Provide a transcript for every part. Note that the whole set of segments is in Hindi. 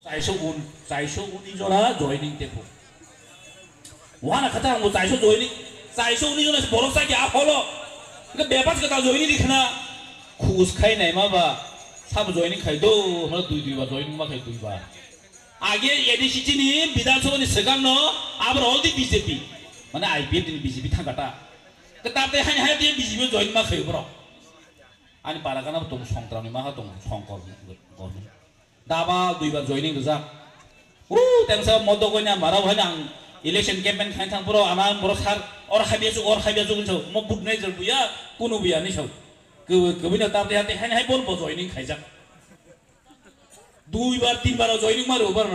在手你做啦 joining 的不，我那看他我在手 joining， 在手你做那是菠萝塞给阿好了，那别把这个当 joining 的看呐，苦是开奶嘛吧，差不 joining 开到，那对吧 joining 嘛开对吧。आगे ADC नि विधानसभा सेगांग नो आबर ऑल दी बीजेपी माने आईपीएफ नि बीजेपी थांगाटा कताते हाय हाय दी बीजेपी जॉइन मा खै ब्रो आनि पारागाना दं संक्रामनि मा दं संकर गन दाबा दुइबा जॉइनिंग रजा तेंसा मदो गयना मारा भाई आं इलेक्शन कैंपेन खाइ थां ब्रो आमा ब्रो सार और हाबिया जुग छ म बुदनाय जल बुया कुनु बुया नि सब गबिना ताते हाते हाय हाय बोल जॉइनिंग खाइजा 2 বার 3 বার জয়নিং মারো বারন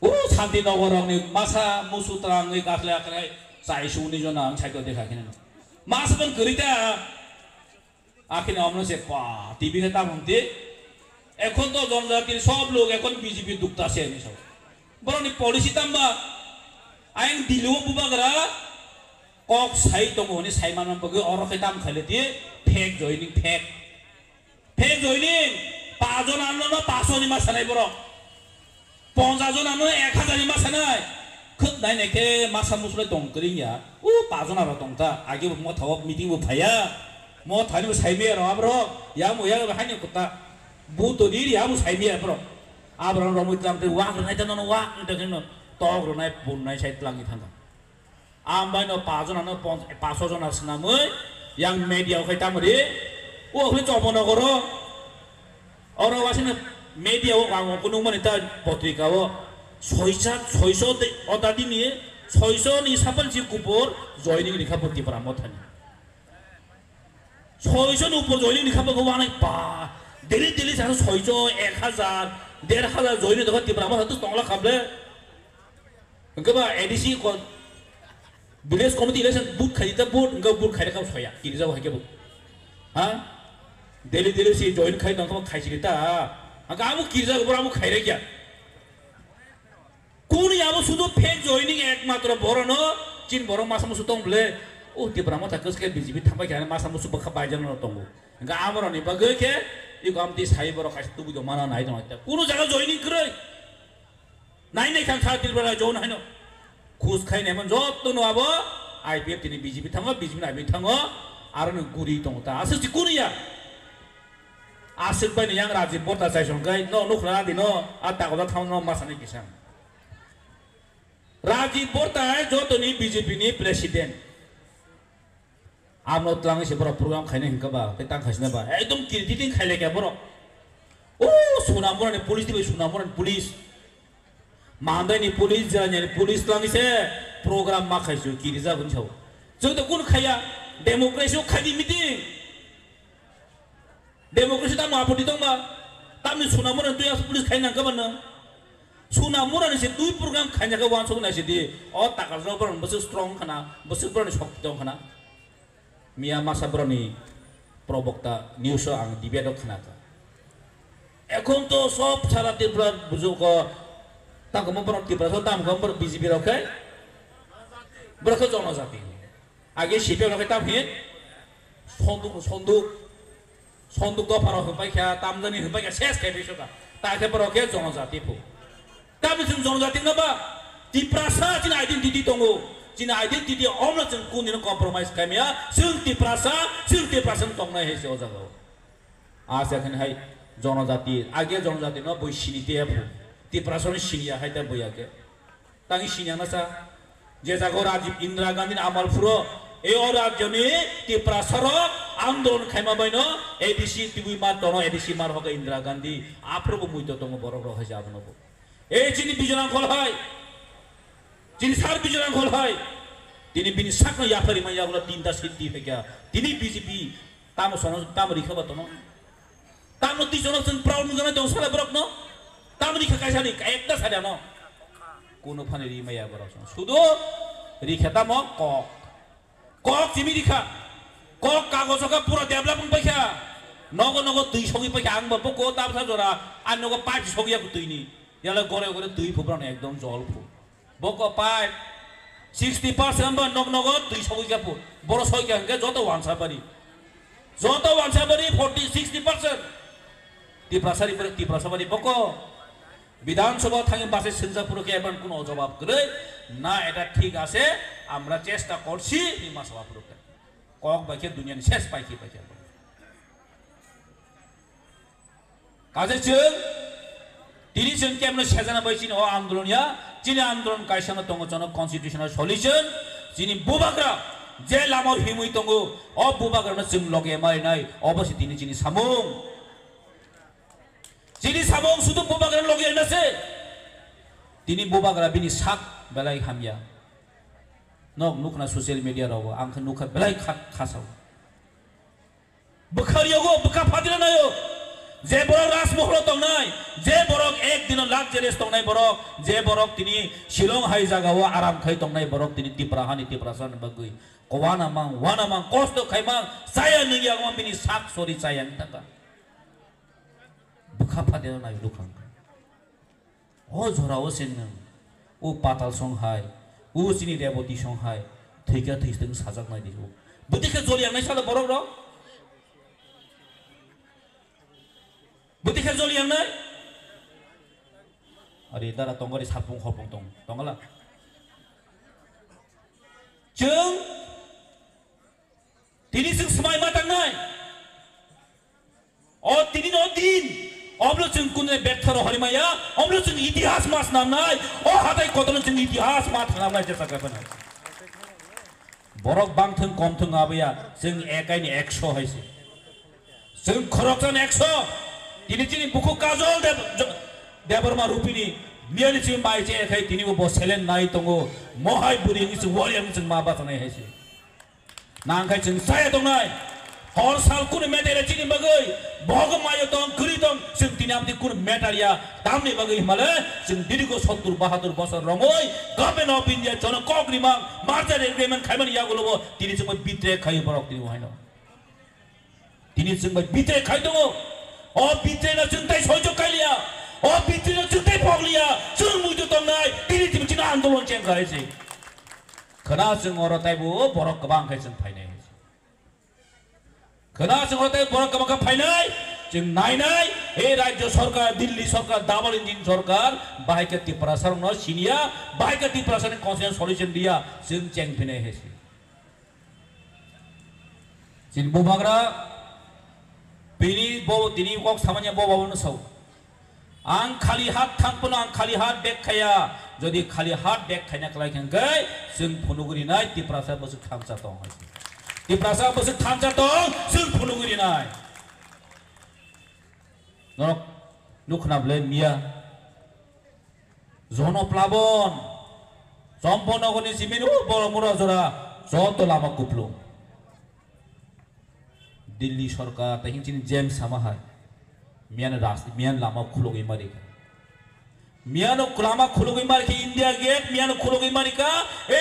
ও শান্তিনগর नि মাসা মুসুত্রাং এই গাছলে আকরে চাইশুনি জন আং ছাইকো দেখা কিনে মাসবন করিতা আখিনে আমনো সে পা টিভি তে তামতে এখন তো জনজাতির সব লোক এখন বিজেপি দুক্তাছে নি সব বরনি পলিসি তাম্বা আইন দিলো বুবাগরা কক সাই দংনি সাইমানন বগে অরখে তাম খাইলে দিয়ে ফেক জয়নিং ফেক জয়নিং 5 জন আনলো না 500 নি মাছ নাই বড় 50 জন আনলো 1000 নি মাছ নাই খুব নাই নেকে মাছা মুসলে দং করিয়া ও 5 জন আর দংতা আগে মো থাও মিটিং বো ভাইয়া মো থানি বো সাইমে আর আব্র ইয়া মো ইয়া হানি কুতা বু তো দি ইয়া মো সাইমে আব্র আব্র রমুইতাম তে ওয়া নাই জানো ওয়া দেখিন তগ রনাই বন্নাই সাইড লাঙ্গি থাঙ্গা আমবাই ন 5 জন আনো 500 জন আসনা মই ইয়াং মিডিয়া খাইতামরি ও হলে চবনগর और वासिना media wo ang kuno man ita potrika wo 600 odadi ni 600 ni sapal ji kupor joining likha poti paramot hani 600 ni upor joining likha ko wana pa deli sa 600 1000 1500 joining dekha ti paramot hatu tongla khable ngaba adc ko village committee election booth khaita board nga booth khaida ka soya kiri jaw hake bu ha deli si join khai dang ko khai chita aga amu kirja ko amu khai re kya kuni amu sudo fake joining ekmatra boro no chin boro masa musu tong ble oh ti bramo takas ke bjp thamba kya masa musu bakha bajan no tong aga amro ni bage ke iko amti sai boro khai tu bu mana nai dong ta kuno jaga joining kre nai kan tha tir bora join hai no khus khai ne man jot to no abo ipf tini bjp thanga bjp na bi thanga arno guri tong ta asu ti kuni ya asik bani yang Rajiv Porta sai songkai no nukra di no ata ko thang no masani kisan Rajiv Porta joto ni BJP ni president amno tlang se boro program khaine hingka ba petang khasna ba ekdom kirtiting khaile kya boro oh sunamura ni police di sunamura ni police mandai ni police janya ni police tlang se program ma khaisu kirija gun chau jong to kun khaya democracy khadi meeting demokrasi tamu apa di tongba, tamu sunamuran tu yang polis kain nangka mana, sunamuran ni se tu program kain jaga wan sok nasi di, oh tak kalau beron besul strong kana, besul beron shock dong kana, mia masa berani probokta news ang dibedok kana ta, ekon to sob cara timbran buzuk ko, tak kamu beron timbran so tam kamu ber busy berokai, berkat jono zati, agi siapa orang kita hit, sonduk sonduk to paro hpai kha tamjani hpai kha ses khai bisoka ta khe paro khe jonojati phu tabi sun jonojati na ba ti prasa chin identity tongo chin identity omla chen kun ni compromise kamya sung ti prasa tongna he se ojaga asa khan hai jonojati age jonojati no boi sinite phu ti prasa ni sinia hai ta boya ke tangi sinia na sa je jago Rajiv Indira Gandhi amal furo এই রাজ্যনি ত্রিপুরাসর আন্দোলন খাইমা বাইনো এডিসি টিভি মার তনো এডিসি মার হকে ইন্দিরা গান্ধী আপ্রবু মুইতো তঙ্গ বড় বড় হয়ে যাবে নব এই যিনি বিজনাঙ্কল হয় যিনি সার বিজনাঙ্কল হয় তিনি বিনি সাকনো ইয়াফারি মাইয়াগুলো তিনটা সিদ্ধি হইয়া তিনি বিজেপি তাম সন তাম রিখাবা তনো তাম নতি জনসন প্রাউড মুজানা দং সালা বরক ন তাম রিখা কাইসানি একটা সাদা ন কোন ফানে রি মাইয়া বরক শুধু রিখাতা ম cock kok jimi dikha kok kagoso ka pura development paikha nogo tui sogi paikha ang bo ko tab sa jora an nogo pipe sogi ya tui ni yala gore tui phubra na ekdom jol phu boko pipe 60% ba nogo tui sogi ka phu boro sogi ka ke joto wansa bari 40 60% ti prasari boko বিধানসভা থাকি বাসে সিনজাপুরকে এবার কোনো জবাব করে না এটা ঠিক আছে আমরা চেষ্টা করছি নিমা সভাপুরকে কক বাইকে দুনিয়ার শেষ পাইকি পাইকে কাজে जों তিনি जों কেমন সেজানা বাইছিন ও আন্দোলনিয়া যিনি আন্দোলন কাইসানো দङ जन कन्स्टिट्यूशनल सल्यूशन যিনি बुबाग्रा जे लामाव हिमुइ दङ अ बुबाग्रानो जों लगे मारिनाय अबश्य তিনি যিনি सामुं যিনি सामुं শুধু बुबाग्रानो लगे नासे তিনি बुबाग्रा बिनि साक बेलाय हामिया नक नुखना ससियेल मिडिया राव आंखौ नुखा बेलाय खासाव बखारियागो बखा फादिना नायो जे बरक राजमहल दंनाय जे बरक एक दिन लाक्सारियास दंनाय बरक जे बरक तिनी शिलं हाय जागाव आराम खाय दंनाय बरक तिनी तिप्राहानि तिप्रासान बगै वाना मां कष्ट खायमां जाया नैयागो बिनि साक सरि जाया थाका बखा फादिना नाय लुखां ओ जराव सेन ओ पाताल संहाय ओ जिनि रेवती संहाय थैका थैसदों साजाकनाय दिखौ बदिखे जलियांनाय साला बरक र बदिखे जलियांनाय अरे दारा तंगरि सापुं हरपुं दं तंगला जों तिनि जों समाय मा थांनाय अ तिनि न दिन अब्ला जों कुने बेथर हरिमाया अब्ला जों इतिहास मास नामनाय अ हाथाय कदन जों इतिहास मा थांनाय जेसा गाबनाय बरक बांथों कमथों आबैया जों एकायनि 100 हायसे जों खरकजन 100 तिनी तिनी बुखु काजल देबरमा रुपिनी मियानि जों माइजे एकाय तिनी बो सेलेन नाय दङो महाय बुरिनि जों वरियानि जों मा बाथनाय हायसे नांखाय जों साया दंनाय हर साल कुन मेटेरे चिनि बगै भग मायो दं गरि दं जों तिनी आमति कुन मेटारिया दामनि बगै हिमाले जों दिरिगो 70 72 बছর रङै गभर्नमेन्ट अफ इन्डिया जन कग्रिमा मार्जार एग्रीमेन्ट खायमान यागुलबो तिनी जों बित्रे खाय बरक तिनी हायनो तिनी जों बित्रे खाय दङ अ बित्रेना जों ताइ सयज खायलिया अ बित्रेना जों ताइ भगलिया जों मुइदो दंनाय तिनी तिनी आन्दोलन चें गायसै खोना जों अर ताइबो बरक गोबां खाय जों फायनाय खोना जों अर ताइ बरक गोबां फायनाय जों नायनाय ए राज्य सरकार दिल्ली सरकार डाबल इंजिन सरकार बाहायके तिप्रासार न सिनिया बाहायके तिप्रासारनि कन्स्टिट्यूशनल सल्यूशन दिया जों चें फैनाय हेसै जिन बुबाग्रा बिनि बो दिनि कक सामान्य बबावनो साव आं खालि हात थांपनो आं खालि हात देखाया जदि खालि हात देखायना खालायखांगै जों फुनुगुरि नाय तिप्रासार बसु थांचा दं तिप्रासार बसु थांचा दं जों फुनुगुरि नाय नरक नुखनाबले मिया जनप्लाबन सम्पनगरनि सिमिनु बरमुरा जरा जत लामा कुपलु दिल्ली सरकार तहिंचिन जेम्स समाहाय मियान लामा खुलोगै मारिका मियानो लामा खुलोगै मारिका इंडिया गेट मियानो खुलोगै मारिका ए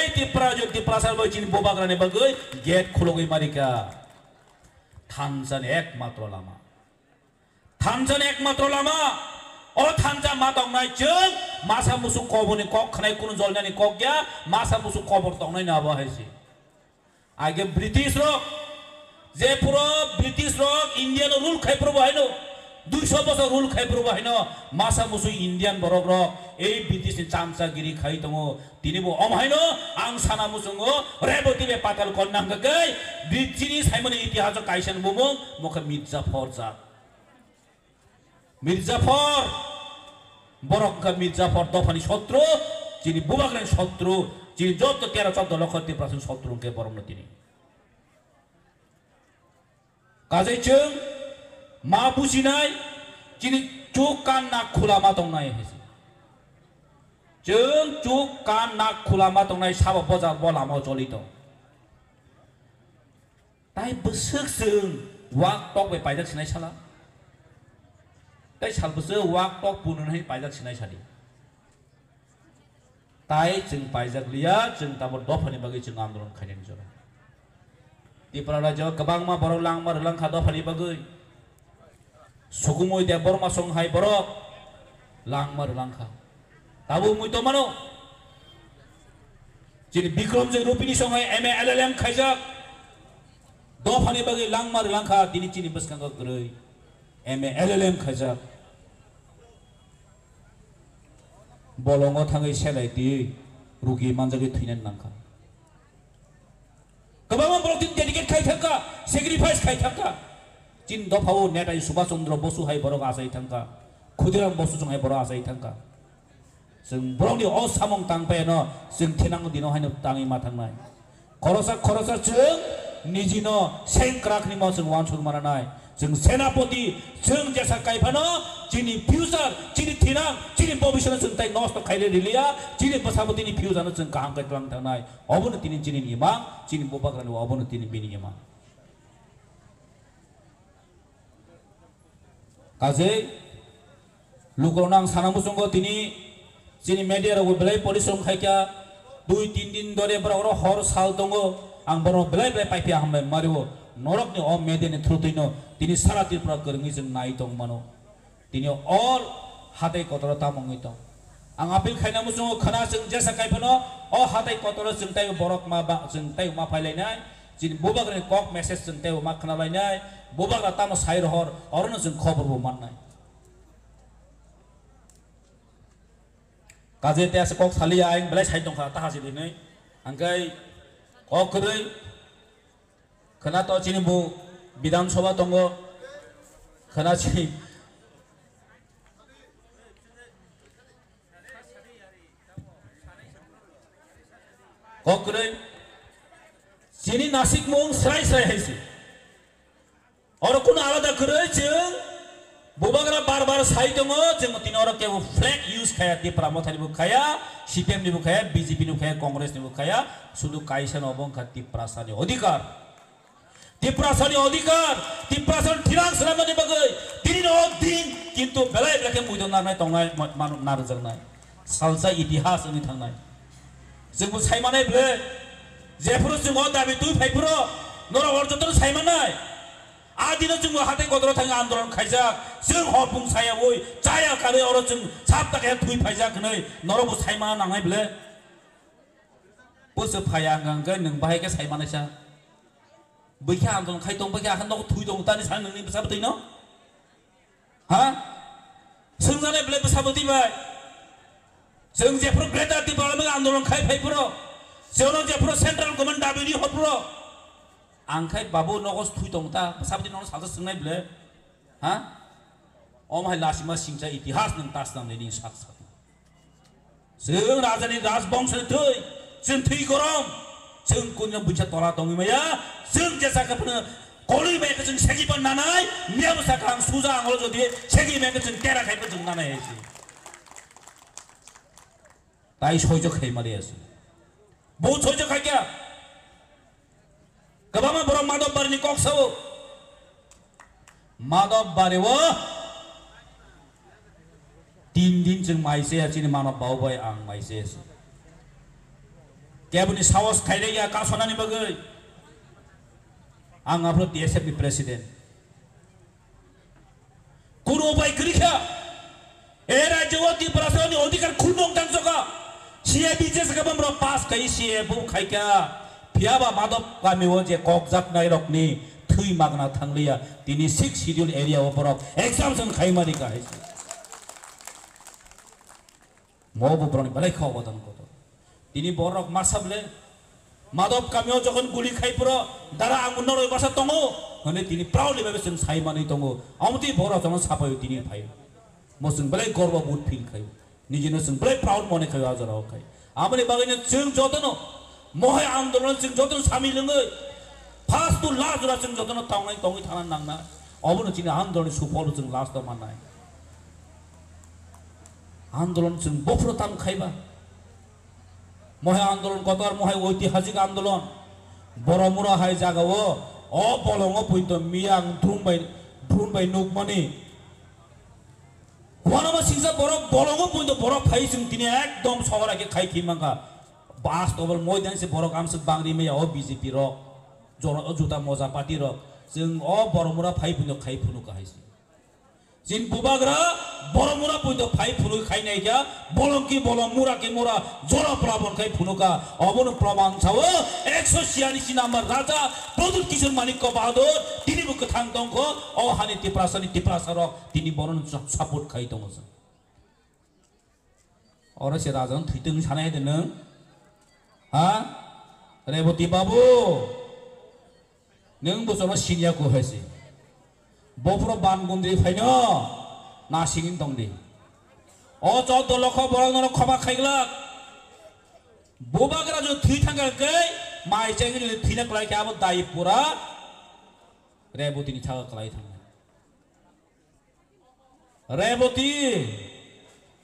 तिप्रासार बैचिन बोबाग्रानि बगै गेट खुलोगै मारिका थानजान एकमात्र लामा थानजान एकमात्र लामा अ थानजा मा दंनाय जों मासा मुसु कबनि कक खनाय कुन जलनानि कक गया मासा मुसु कबर दंनाय ना बाहायसि आगे ब्रिटिश रक जे पुरो ब्रिटिश रक इंडियन रूल खायप्रबो हायनो 200 বছর रूल खायप्रबो हायनो मासा मुसु इंडियन बरक रक ए ब्रिटिश नि चामचागिरि खाय दङ तिनिबो अमहायनो आं साना मुसुङो रेबती बे पाताल कन्नांगै ब्रिटिशनि साइमन इतिहास कायसन बुमु मुख मिर्जाफर जा मिर्जाफर बरक का मिर्जाफर दफानि शत्रु जिनि बुबाग्रानि शत्रु जिनि जत 13 14 लक्ष 30% शत्रु के बरम तिनि काजै जों मा बुजिनाय जिनि चुक कान नाक खुला मा दंनाय हेसि जों चुक कान नाक खुला मा दंनाय साबा बजार बलामाव जलि दं ताइ बोसोक जों वाक टक बे पाइजाक सिनाय साला ताइ सालबोसो वाक टक बुनुनै पाइजाक सिनाय सादि ताइ जों पाइजाक लिया जों ताबो दफानि बागै जों आन्दोलन खायनायनि जरा त्रिपुरा राज्य गोबां मा बरक लांमार लांखा दफानि बागै सुगुमय देव बर्मा संहाय बरक लांमार लांखा ताबो मुइतो मानो जिनि बिक्रमजों रुपिनि संहाय एमए एलएलएम खायजाक दफानि बागै लांमार लांखा दिनि चिनि बसखांगा गरै एमए एलएलएम खायजाक bolongo thangai selai ti rugi manjagi thuinan nangkha kabama borok tin dedicate khai thangka sacrifice khai thangka chin dofao netai subhash chandra bosu hai borok asai thangka khudiram bosu jong hai borok asai thangka जों बरंनि अ सामं तांपायानो जों थेनांगो दिनो हायनो तांगि मा थांनाय खरसा जों निजिनो सेंक्राखनि मा जों वान सुग मारानाय जों सेनापति जों जेसा काइफानो जिनि फ्यूचर जिनि थेनां जिनि भविष्य जों ताइ नष्ट खाइले रिलिया जिनि बसापतिनि फ्यूचर जों काहां काइतलां थांनाय अबनो तिनि जिनि इमा जिनि बोबाग्रानि अबनो तिनि बिनि इमा काजै लुकरनां सानामुसंगो तिनि जिनि मेडिया राव बेलाय परिश्रम खायका 2-3 दिन दरे बरावर हर साल दंगो आं बरो बेलाय पाइपिया हामबाय मारियो नरकनि अ मेडियानि थ्रुतैनो दिनि सारा त्रिपुरा गोरोङै जों नाय दं मानो दिनि अल हादै कतरा तामङै दं आं आपिल खायनामु जों खाना जों जेसा काइफनो अ हादै कतरा जों ताइ बरक मा जों ताइ मा फायलायनाय जिनि बोबाग्रानि कक मेसेज जों ताइ मा खोनालायनाय बोबाग्रा तानो साइर हर अरनो जों खबरबो माननाय काजे त्यास कक सालिया आं बेलाय साइड दंखा ताहाजि दिनै आंगाय कक खरै खोना तो चिनि बु विधान सभा दंगो खोना चिनि कक खरै चिनि नासिक मुं स्राय स्राय हायसि और कुन आलादा खरै जों बोबाग्रा बार बार साइ दङो जों तिनर के फ्लैग यूज खाया त्रिपुरा मथानिबो खाया सीपीएम निबो खाया बीजेपी निबो खाया कांग्रेस निबो खाया सुदु काइसन अबंखा त्रिपुरासानि अधिकार त्रिपुरासानि थिरां सरामनि बगै तिनि न दिन किन्तु बेलाय बेलाके मुइदो नारनाय तंनाय मानु नारजोंनाय सालसा इतिहास नि थांनाय जोंबो सायमानाय बे जेफोर जों दाबि दुइ फाइफोर नरा अरजतन सायमानाय आदिनो जों हाथाय गदर थाङो आन्दोलन खायजाक जों हपुं सायावै जाया खारे अर जों साब ताके थुइ फायजाक नै नरबो सायमा नांनाय बले बोसो फाया गांगै नों बाहायके सायमानायसा बैखे आन्दोलन खायदों बैखे आखान दं थुइ दं तानि सान नोंनि बसाबो दैनो हा सोंजानाय बले बसाबो दैबाय जों जेफोर ग्रेटार त्रिपुरा आन्दोलन खाय फाइफोर जों जेफोर सेन्ट्रेल गभर्नमेन्ट दाबिनि हरफोर आंखाय बाबु नगस थुइ दंता साबदि नगस सालसा सोंनाय बले हा अमाय लासिमा सिंचा इतिहास नों तास नामनि साख साख जों राजानि राजबंशनि थै जों थै गरम जों कुन बुचा तला दंगि माया जों जेसा कपनो कलि बेके जों सेगि बन नानाय मियाबो साखां सुजा आंगल जदि सेगि बेके जों तेरा खायबो जों नानाय हेसि ताइ सयज खाय मारे हेसि बहुत सयज खाय क्या कबामा बरम माधव बारिनि कक्साव माधव बारिवो 3 दिन जों माइसे आचिनि मानव बावबाय आं माइसे केबुनि साहस खायलाया कासनानि बगै आं आपलो DSF नि प्रेसिडेंट कुनो उपाय गरिखा ए राज्यव त्रिपुरासानि अधिकार खुन्दों तांजका सीएबीजे सकबम र पास kai सीएबु खायका फियाबा माधव गामिव जे ककजाक नायरकनि थै मागना थांलिया दिनि 6 शेड्यूल एरिया बरक एग्जामसन खायमारि गाय मबो ब्रनि बलाय खावबदन कत दिनि बरक मासाबले माधव गामिव जखन गुली खायपुर दारा आंगुनर बासा दङो हने दिनि प्राउडलि बाबे जों सायमानि दङो आमति बर जन सापायो दिनि फाय मसुं बलाय गर्व बुट फिल खायो निजिनो जों बलाय प्राउड मने खायो आजराव खाय आमनि बागैनो जों जतनो मोहाय आंदोलन जों जतन सामि लोङै फार्स्ट टु लास्ट रा जों जतन तावनाय तङै थाना नांना अबनो जिनि आंदोलन सुफल जों लास्ट मानाय आंदोलन जों बफ्र ताम खायबा मोहाय आंदोलन कतार मोहाय ऐतिहासिक आंदोलन बरमुरा हाय जागाव अ बलंग पइन्ट मियां द्रुमबाय नुकमनि वानामा सिंसा बरफ बलंग पइन्ट बरफ फाइ जों दिनै एकदम सहराके खायथि मांगा बास तबल मैदान से बरक आमसे बांग्रि में अ बीजेपी रक जन जुता मजा पार्टी रक जों अ बरमुरा फाइ पुनो खाइ फुनु काहायसि जिन बुबाग्रा बरमुरा पुनो फाइ फुनु खाइनाय क्या बलंकी बलम मुरा के मुरा जरा प्रबन खाइ फुनु का अबन प्रमाण छाव 186 नम्बर राजा प्रदुत किशोर मानिक बहादुर तिनी बुक थाङ दंखो अ हानि त्रिपुरासानि त्रिपुरासा रक तिनी बरन सपोर्ट खाइ दङ 어르신 라전 뒤등 사나야 되는 아 레보티 바부 능 부서는 신이야 구했지 뭐프로 반군들이 파이냐 나 신인 동리 어저 돌로커 보랑 너는 커박 카이글락 뭐바그라죠 뒤탕갈게 마이쟁이를 뒤락갈게 하면 다이뿌라 레보티니 차가갈라이 탕 레보티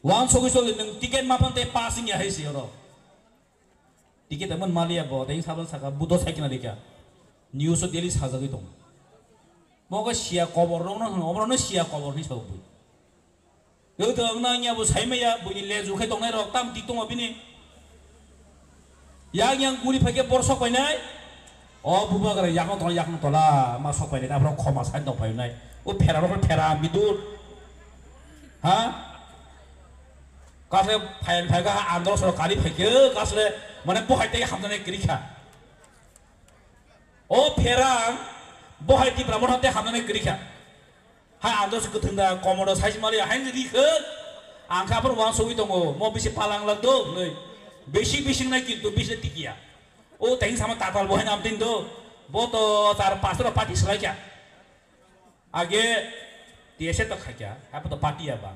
왕속에서 능 티켓 마판테 파싱이야 해시 여러 티켓 때문 말이야 뭐 대인 사번 사가 무도 새끼나 되게 뉴스 데일리 사자기 동 뭐가 시야 거버로는 어버로는 시야 거버니 저거 여기 엉나냐 뭐 삶이야 뭐 일레주 해 동네로 땀 뒤동 어비니 양양 구리 파게 버서 거이네 부바가라 양은 돌아 막 속바이네 앞으로 코마 산동 파이네 페라로 페라 미두 하 가서 팔가 안 들어서 가리 파게 가서 뭐네 뭐 할 때 함선에 그리카 페랑 뭐 할 때 브라몬 한테 함선에 그리카 하 안도서 그튼다 고모로 사지 말이야 한들이 안 가버로 왕소위 동고 뭐 비시 팔랑랑도 비시 나 길도 비시 티기야 땡 사마 따탈 뭐 해남 딘도 뭐또 잘 파스로 파티 슬라이야 아게 디에세 또 가자 아부터 파티야 봐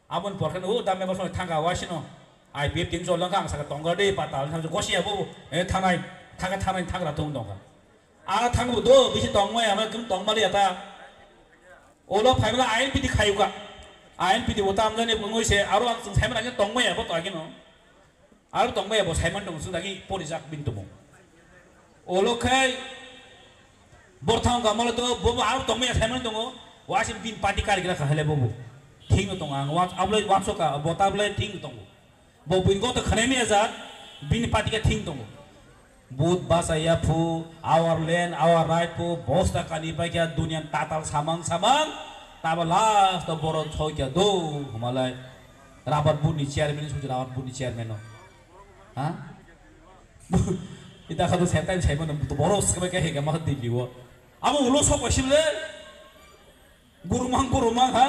아문 버튼 다음에 벌써 탕가 와시노 IPF 띵 졸랑강 사가 동거리 파탈 삼주 고시야 뭐 타나이 타가 동동가 아나 탕고도 비시 동모야 하면 그 동말이야 다 올라 파이면 INPD 가요가 INPD 못 담전에 bungoise 아로 왕승 살면 아니 동모야 뭐 또 하기노 아로 동모야 뭐 살면 동 승당이 보리작 빈도모 올로카이 보탕 가말도 뭐 아로 동모야 살면 동어 와신 빈 파티 가리라 가할래 보부 팅노 동안 와 아블레 왕소가 뭐 타블레 팅 동고 뭐 빈고도 khne미야자 빈 파티가 팅 동고 Boot basa ya pu, our land, our right pu, bosta kani bagia dunia tatal samang, tabalah to borot hoja do, malai rapat buni chairman sudah rapat buni chairman no, hah? Kita kalau setan saya pun tu boros sebagai hega mah di liwa, amu ulos apa sih le? Gurumang ha?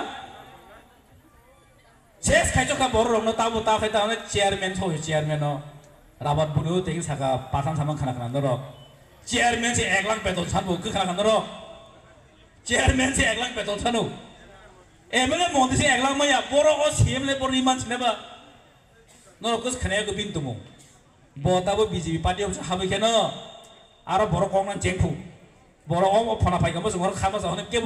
Ses kajo ka borong no tabu kita no chairman soh chairman no. Rabat bunu tinggi saka pasang sama kanak-kanak doro. Chairman si eklang beton sanu ke kanak-kanak doro. Chairman si eklang beton sanu. Emangnya mau si eklang maya borok os him le boriman sineba. Noro kus kene ke pintu mu. Bota bu BJP party om sahabat kena. Aro borok orang jengku. Borok om pernah pakai kamu semua kamu sahone ke